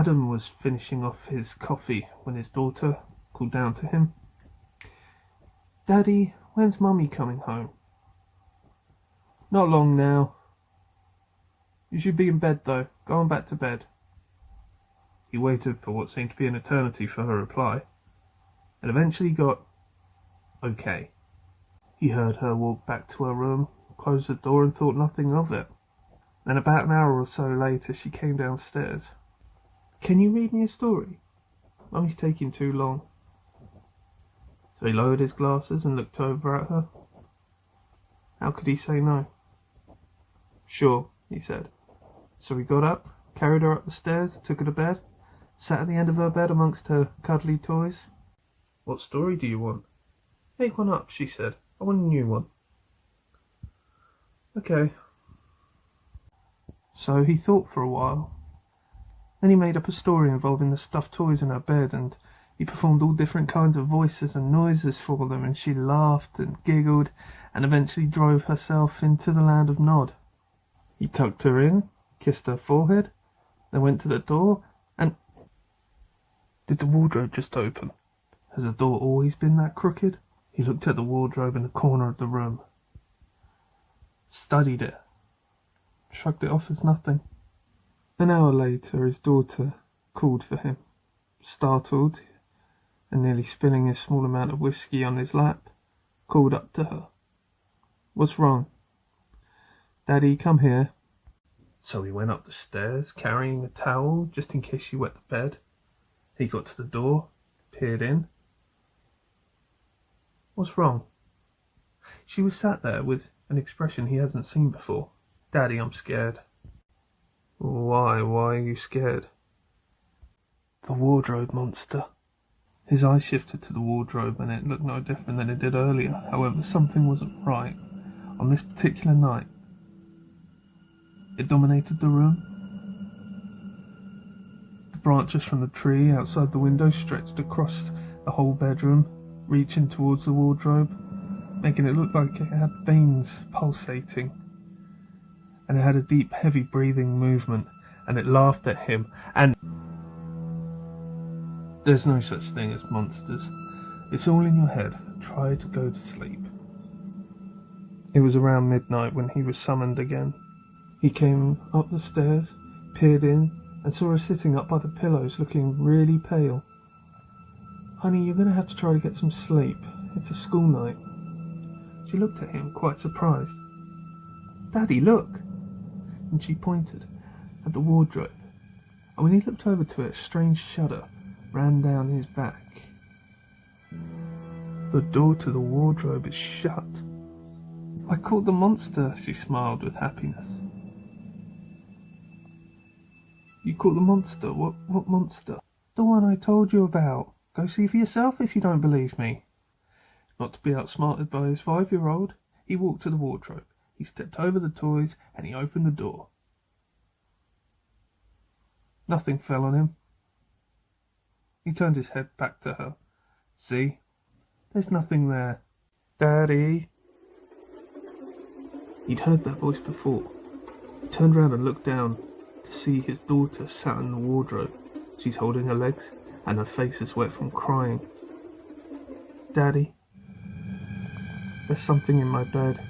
Adam was finishing off his coffee when his daughter called down to him. "Daddy, when's Mummy coming home?" "Not long now." "You should be in bed though. Go on back to bed." He waited for what seemed to be an eternity for her reply, and eventually got okay. He heard her walk back to her room, closed the door and thought nothing of it. Then about an hour or so later she came downstairs. "Can you read me a story? Mummy's taking too long." So he lowered his glasses and looked over at her. How could he say no? "Sure," he said. So he got up, carried her up the stairs, took her to bed, sat at the end of her bed amongst her cuddly toys. "What story do you want?" "Make one up," she said. "I want a new one." "Okay." So he thought for a while. Then he made up a story involving the stuffed toys in her bed, and he performed all different kinds of voices and noises for them, and she laughed and giggled and eventually drove herself into the land of Nod. He tucked her in, kissed her forehead, then went to the door and... Did the wardrobe just open? Has the door always been that crooked? He looked at the wardrobe in the corner of the room, studied it, shrugged it off as nothing. An hour later his daughter called for him, startled and nearly spilling his small amount of whiskey on his lap, called up to her. "What's wrong?" "Daddy, come here." So he went up the stairs, carrying a towel, just in case she wet the bed. He got to the door, peered in. "What's wrong?" She was sat there with an expression he hasn't seen before. "Daddy, I'm scared." Why are you scared?" "The wardrobe monster." His eyes shifted to the wardrobe, and it looked no different than it did earlier. However, something wasn't right. On this particular night, it dominated the room. The branches from the tree outside the window stretched across the whole bedroom, reaching towards the wardrobe, making it look like it had veins pulsating. And it had a deep, heavy breathing movement, and it laughed at him, and... There's no such thing as monsters. It's all in your head. Try to go to sleep. It was around midnight when he was summoned again. He came up the stairs, peered in, and saw her sitting up by the pillows, looking really pale. "Honey, you're going to have to try to get some sleep. It's a school night." She looked at him, quite surprised. "Daddy, look!" And she pointed at the wardrobe. And when he looked over to it, a strange shudder ran down his back. "The door to the wardrobe is shut." "I caught the monster," she smiled with happiness. "You caught the monster? What monster?" "The one I told you about. Go see for yourself if you don't believe me." Not to be outsmarted by his 5-year-old, he walked to the wardrobe. He stepped over the toys and he opened the door. Nothing fell on him. He turned his head back to her. "See? There's nothing there." "Daddy." He'd heard that voice before. He turned round and looked down to see his daughter sat in the wardrobe. She's holding her legs and her face is wet from crying. "Daddy, there's something in my bed."